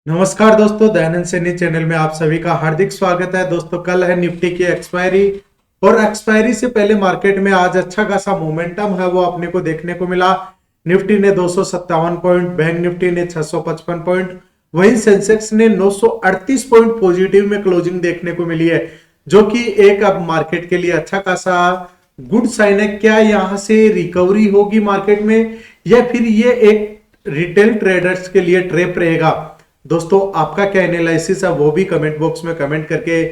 नमस्कार दोस्तों, दयानंद सैनी चैनल में आप सभी का हार्दिक स्वागत है। दोस्तों, कल है निफ्टी की एक्सपायरी और एक्सपायरी से पहले मार्केट में आज अच्छा खासा मोमेंटम है वो अपने को देखने को मिला। निफ्टी ने 257 पॉइंट, बैंक निफ्टी ने 655 पॉइंट, वहीं सेंसेक्स ने 938 पॉइंट पॉजिटिव में क्लोजिंग देखने को मिली है, जो कि एक अब मार्केट के लिए अच्छा खासा गुड साइन है। क्या यहां से रिकवरी होगी मार्केट में, या फिर ये एक रिटेल ट्रेडर्स के लिए ट्रैप रहेगा? दोस्तों, आपका क्या एनालिसिस है वो भी कमेंट बॉक्स में कमेंट करके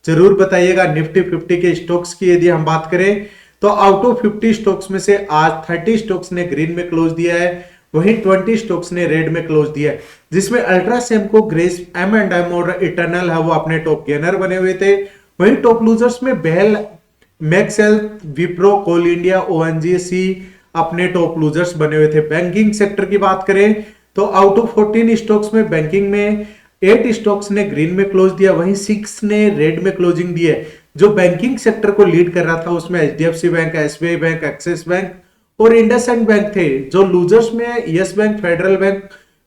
जरूर बताइएगा। निफ्टी 50 के स्टॉक्स की यदि हम बात करें तो आउट ऑफ 50 स्टॉक्स में से आज 30 स्टॉक्स ने ग्रीन में क्लोज दिया है, वहीं 20 स्टॉक्स ने रेड में क्लोज दिया है, जिसमें अल्ट्रासेमको, ग्रेस, M&M और इटर्नल है वो अपने टॉप गेनर बने हुए थे। वहीं टॉप लूजर्स में बेल, मैक्सेल, विप्रो, कोल इंडिया, ONGC अपने टॉप लूजर्स बने हुए थे। बैंकिंग सेक्टर की बात करें तो आउट ऑफ 14 स्टॉक्स में बैंकिंग में 8 स्टॉक्स ने ग्रीन में क्लोज दिया, वहीं 6 ने रेड में क्लोजिंग दी है। जो बैंकिंग सेक्टर को लीड कर रहा था उसमें HDFC bank, SBI bank, axis bank और इंडसइंड बैंक थे। जो लूजर्स में yes bank, federal bank,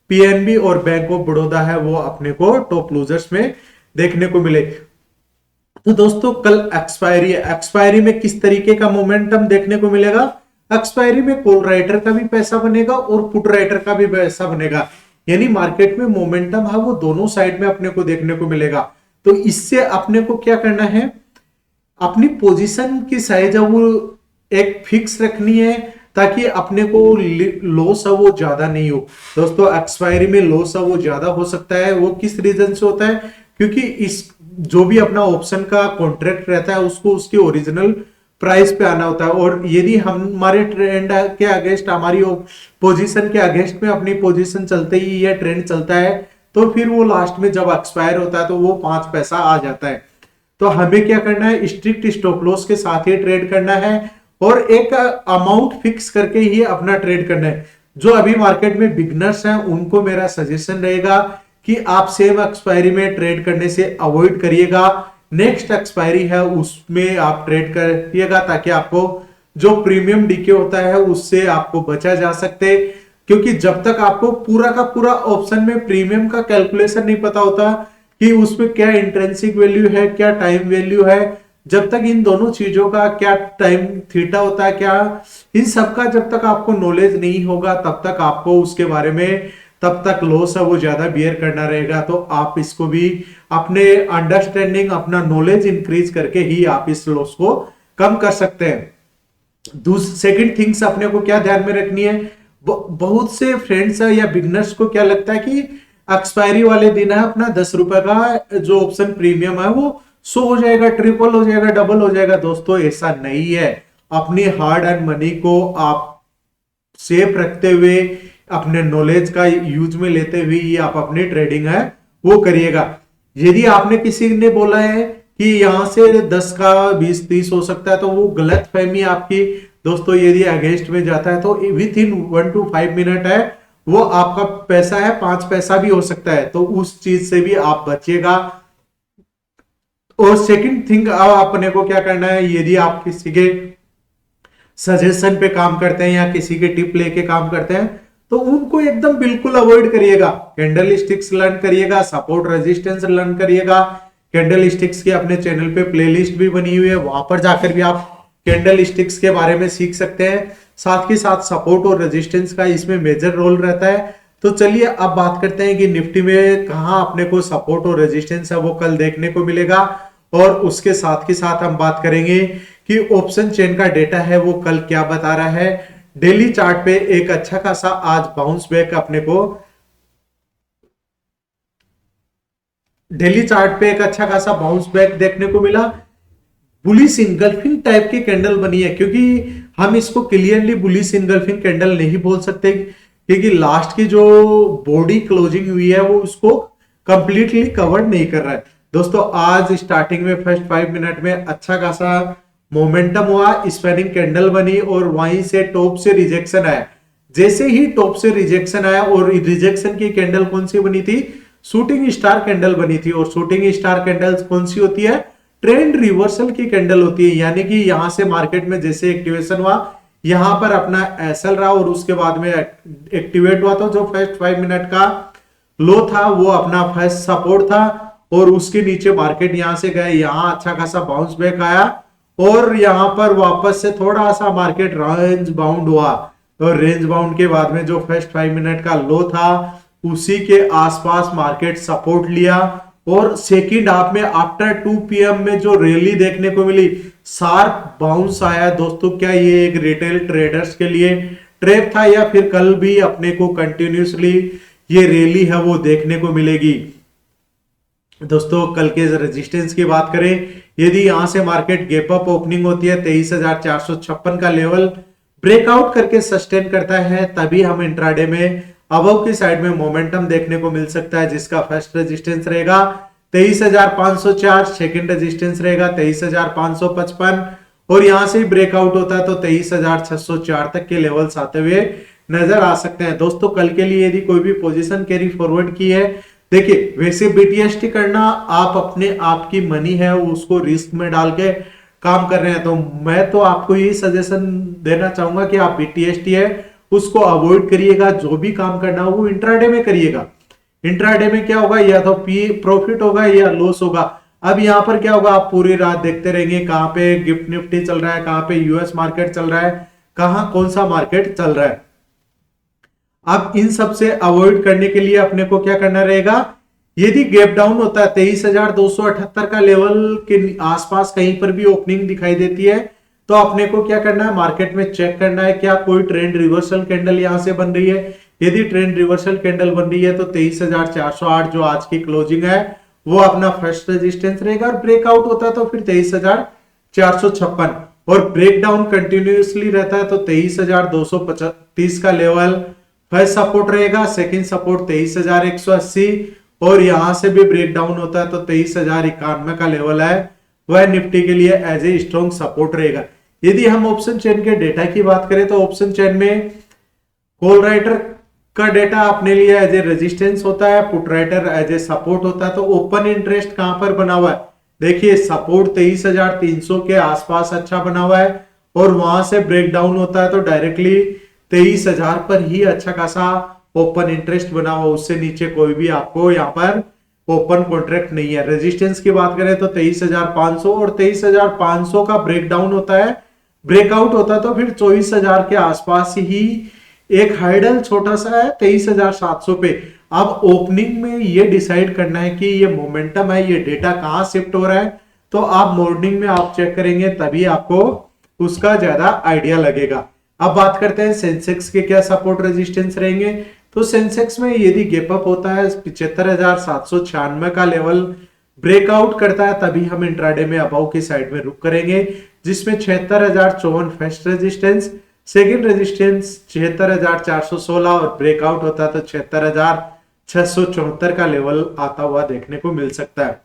PNB और बैंक ऑफ बड़ौदा है वो अपने को टॉप लूजर्स में देखने को मिले। तो दोस्तों, कल एक्सपायरी में किस तरीके का मोमेंटम देखने को मिलेगा? एक्सपायरी में कॉल राइटर का भी पैसा बनेगा और पुट राइटर का भी पैसा बनेगा, यानी मार्केट में मोमेंटम है वो दोनों साइड में अपने को देखने को मिलेगा। तो इससे अपने को क्या करना है, अपनी पोजीशन की साइज है वो एक फिक्स रखनी है, ताकि अपने को लॉस है वो ज्यादा नहीं हो। दोस्तों, एक्सपायरी में लॉस है वो ज्यादा हो सकता है। वो किस रीजन से होता है? क्योंकि इस जो भी अपना ऑप्शन का कॉन्ट्रैक्ट रहता है उसको उसकी ओरिजिनल प्राइस पे आना होता है, और यदि हमारे ट्रेंड के अगेंस्ट, हमारी पोजीशन के अगेंस्ट में अपनी पोजीशन चलते ही या ट्रेंड चलता है, तो फिर वो लास्ट में जब एक्सपायर होता है तो वो 5 पैसा आ जाता है। तो हमें क्या करना है, स्ट्रिक्ट स्टॉप लॉस के साथ ही ट्रेड करना है और एक अमाउंट फिक्स करके ही अपना ट्रेड करना है। जो अभी मार्केट में बिगनर्स हैं उनको मेरा सजेशन रहेगा कि आप सेम एक्सपायरी में ट्रेड करने से अवॉइड करिएगा। नेक्स्ट एक्सपायरी है उसमें आप ट्रेड करिएगा, ताकि आपको जो प्रीमियम डीके होता है उससे आपको बचा जा सकते। क्योंकि जब तक आपको पूरा का पूरा ऑप्शन में प्रीमियम का कैलकुलेशन नहीं पता होता कि उसमें क्या इंट्रिंसिक वैल्यू है, क्या टाइम वैल्यू है, जब तक इन दोनों चीजों का क्या टाइम थीटा होता है, क्या इन सब का जब तक आपको नॉलेज नहीं होगा तब तक आपको उसके बारे में तब तक लॉस है वो ज्यादा बियर करना रहेगा। तो आप इसको भी अपने अंडरस्टैंडिंग, अपना नॉलेज इंक्रीज करके ही आप इस लॉस को कम कर सकते हैं। सेकंड थिंग्स अपने को क्या ध्यान में रखनी है, बहुत से फ्रेंड्स या बिगनर्स को क्या लगता है कि एक्सपायरी वाले दिन है अपना 10 रुपए का जो ऑप्शन प्रीमियम है वो 100 हो जाएगा, ट्रिपल हो जाएगा, डबल हो जाएगा। दोस्तों, ऐसा नहीं है। अपनी हार्ड एंड मनी को आप सेफ रखते हुए, अपने नॉलेज का यूज में लेते हुए ये आप अपनी ट्रेडिंग है वो करिएगा। यदि आपने किसी ने बोला है कि यहां से 10 का 20-30 हो सकता है, तो वो गलत फहमी आपकी। दोस्तों, यदि अगेंस्ट में जाता है तो विद इन 1 to 5 मिनट है वो आपका पैसा है 5 पैसा भी हो सकता है, तो उस चीज से भी आप बचिएगा। और सेकंड थिंग, अपने को क्या करना है, यदि आप किसी के सजेशन पे काम करते हैं या किसी के टिप लेके काम करते हैं तो उनको एकदम बिल्कुल अवॉइड करिएगा। कैंडल स्टिक्स लर्न करिएगा, सपोर्ट रेजिस्टेंस लर्न करिएगा। कैंडल स्टिक्स की अपने चैनल पे प्लेलिस्ट भी बनी हुई है, वहां पर जाकर भी आप कैंडल स्टिक्स के बारे में सीख सकते हैं। साथ ही साथ सपोर्ट और रेजिस्टेंस का इसमें मेजर रोल रहता है। तो चलिए अब बात करते हैं कि निफ्टी में कहां अपने को सपोर्ट और रेजिस्टेंस है वो कल देखने को मिलेगा, और उसके साथ ही साथ हम बात करेंगे कि ऑप्शन चेन का डेटा है वो कल क्या बता रहा है। डेली चार्ट पे एक अच्छा खासा आज बाउंस बैक अपने को, डेली चार्ट पे एक अच्छा खासा बाउंस बैक देखने को मिला। बुलिश इनगल्फिंग टाइप की कैंडल बनी है, क्योंकि हम इसको क्लियरली बुलिश इनगल्फिंग कैंडल नहीं बोल सकते, क्योंकि लास्ट की जो बॉडी क्लोजिंग हुई है वो उसको कंप्लीटली कवर नहीं कर रहा है। दोस्तों, आज स्टार्टिंग में फर्स्ट 5 मिनट में अच्छा खासा मोमेंटम हुआ, स्पैनिंग कैंडल बनी और वहीं से टॉप से रिजेक्शन आया। जैसे ही टॉप से रिजेक्शन आया, और रिजेक्शन की कैंडल कौन सी बनी थी, शूटिंग स्टार कैंडल बनी थी। और शूटिंग स्टार कैंडल कौन सी होती है, ट्रेंड रिवर्सल की कैंडल होती है। यानी कि यहां से मार्केट में जैसे एक्टिवेशन हुआ, यहां पर अपना एसएल रहा और उसके बाद में एक्टिवेट हुआ, तो जो फर्स्ट 5 मिनट का लो था वो अपना फर्स्ट सपोर्ट था और उसके नीचे मार्केट यहां से गए, यहां अच्छा खासा बाउंस बैक आया और यहां पर वापस से थोड़ा सा मार्केट रेंज बाउंड हुआ और रेंज बाउंड के बाद में जो फर्स्ट 5 मिनट का लो था उसी के आसपास मार्केट सपोर्ट लिया और सेकंड हाफ में आफ्टर 2 PM में जो रैली देखने को मिली, शार्प बाउंस आया दोस्तों। क्या ये एक रिटेल ट्रेडर्स के लिए ट्रैप था या फिर कल भी अपने को कंटिन्यूसली ये रैली है वो देखने को मिलेगी? दोस्तों कल के रेजिस्टेंस की बात करें, यदि यहां से मार्केट गैप अप ओपनिंग होती है 23,456 का लेवल ब्रेकआउट करके सस्टेन करता है, तभी हम इंट्राडे में अबव की साइड में मोमेंटम देखने को मिल सकता है, जिसका फर्स्ट रेजिस्टेंस रहेगा 23,504, सेकंड रेजिस्टेंस रहेगा 23,555 और यहां से ब्रेकआउट होता है तो 23,604 तक के लेवल्स आते हुए नजर आ सकते हैं। दोस्तों कल के लिए यदि कोई भी पोजीशन कैरी फॉरवर्ड की है, देखिए वैसे बीटीएसटी करना आप अपने आप की मनी है उसको रिस्क में डाल के काम कर रहे हैं, तो मैं तो आपको यही सजेशन देना चाहूंगा कि आप बीटीएसटी है उसको अवॉइड करिएगा, जो भी काम करना हो वो इंट्राडे में करिएगा। इंट्राडे में क्या होगा, या तो प्रॉफिट होगा या लॉस होगा। अब यहां पर क्या होगा, आप पूरी रात देखते रहेंगे कहां पे गिफ्ट निफ्टी चल रहा है, कहां पे यूएस मार्केट चल रहा है, कहां कौन सा मार्केट चल रहा है। अब इन सब से अवॉइड करने के लिए अपने को क्या करना रहेगा, यदि गैप डाउन होता है 23,278 का लेवल के आसपास कहीं पर भी ओपनिंग दिखाई देती है तो अपने को क्या करना है, मार्केट में चेक करना है क्या कोई ट्रेंड रिवर्सल कैंडल यहां से बन रही है। यदि ट्रेंड रिवर्सल कैंडल बन रही है तो 23,408 जो आज की क्लोजिंग है वो अपना फर्स्ट रेजिस्टेंस रहेगा और ब्रेकआउट होता है तो फिर 23,456 और ब्रेकडाउन कंटिन्यूसली रहता है तो 23,235 का लेवल फर्स्ट सपोर्ट रहेगा, सेकंड सपोर्ट 23,180 और यहां से भी ब्रेकडाउन होता है तो 23,091 का लेवल है वह निफ्टी के लिए एज ए स्ट्रॉन्ग सपोर्ट रहेगा। यदि हम ऑप्शन चेन के डेटा की बात करें तो ऑप्शन चेन में कॉल राइटर का डेटा अपने लिए एज ए रेजिस्टेंस होता है, put writer as a support होता है। तो ओपन इंटरेस्ट कहां पर बना हुआ है, देखिए सपोर्ट 23,300 के आसपास अच्छा बना हुआ है और वहां से ब्रेक डाउन होता है तो डायरेक्टली 23,000 पर ही अच्छा खासा ओपन इंटरेस्ट बना हुआ, उससे नीचे कोई भी आपको यहाँ पर ओपन कॉन्ट्रैक्ट नहीं है। रेजिस्टेंस की बात करें तो 23,500 और 23,500 का ब्रेकडाउन होता है, ब्रेकआउट होता है तो फिर 24,000 के आसपास ही एक हाइडल छोटा सा है 23,700 पे। अब ओपनिंग में ये डिसाइड करना है कि ये मोमेंटम है, ये डेटा कहां शिफ्ट हो रहा है, तो आप मॉर्निंग में आप चेक करेंगे तभी आपको उसका ज्यादा आइडिया लगेगा। अब बात करते हैं सेंसेक्स के क्या सपोर्ट रेजिस्टेंस रहेंगे, तो सेंसेक्स में यदि गैप अप होता है 75,796 का लेवल ब्रेकआउट करता है तभी हम इंट्राडे में अबाउ की साइड में रुक करेंगे, जिसमें 76,054 फर्स्ट रेजिस्टेंस, सेकंड रेजिस्टेंस 76,416 और ब्रेकआउट होता है तो 76,674 का लेवल आता हुआ देखने को मिल सकता है।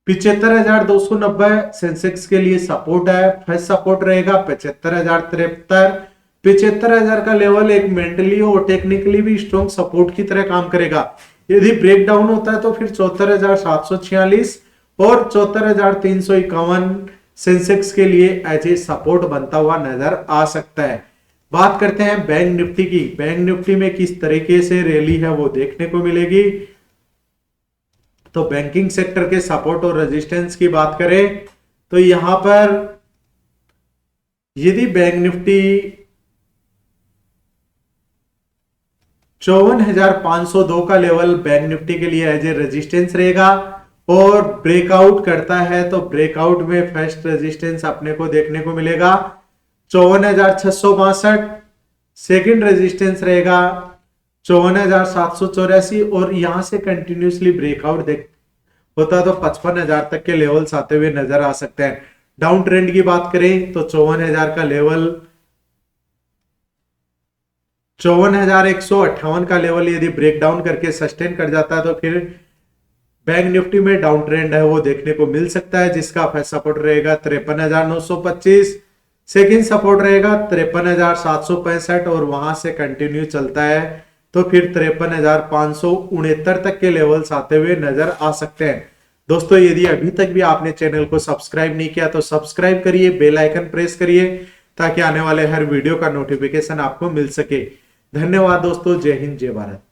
75,290 सेंसेक्स के लिए सपोर्ट है, फर्स्ट सपोर्ट रहेगा 75,073, 75,000 का लेवल एक मेंटली और टेक्निकली भी स्ट्रॉन्ग सपोर्ट की तरह काम करेगा। यदि ब्रेक डाउन होता है तो फिर 74,746 और 74,351 सेंसेक्स के लिए एज ए सपोर्ट बनता हुआ नजर आ सकता है। बात करते हैं बैंक निफ्टी की, बैंक निफ्टी में किस तरीके से रैली है वो देखने को मिलेगी। तो बैंकिंग सेक्टर के सपोर्ट और रेजिस्टेंस की बात करें तो यहां पर यदि बैंक निफ्टी 54,502 का लेवल बैंक निफ्टी के लिए एज ए रेजिस्टेंस रहेगा और ब्रेकआउट करता है तो ब्रेकआउट में फर्स्ट रेजिस्टेंस अपने को देखने को मिलेगा 54,662, सेकंड रेजिस्टेंस रहेगा 54,784 और यहां से कंटिन्यूसली ब्रेकआउट होता तो 55,000 तक के लेवल्स आते हुए नजर आ सकते हैं। डाउन ट्रेंड की बात करें तो 54,000 का लेवल 54,158 का लेवल यदि ब्रेक डाउन करके सस्टेन कर जाता है तो फिर बैंक निफ्टी में डाउन ट्रेंड है वो देखने को मिल सकता है, जिसका फर्स्ट सपोर्ट रहेगा 53,925, सेकंड सपोर्ट रहेगा 53,765 और वहां से कंटिन्यू चलता है तो फिर 53,569 तक के लेवल्स आते हुए नजर आ सकते हैं। दोस्तों यदि अभी तक भी आपने चैनल को सब्सक्राइब नहीं किया तो सब्सक्राइब करिए, बेल आइकन प्रेस करिए ताकि आने वाले हर वीडियो का नोटिफिकेशन आपको मिल सके। धन्यवाद दोस्तों, जय हिंद जय भारत।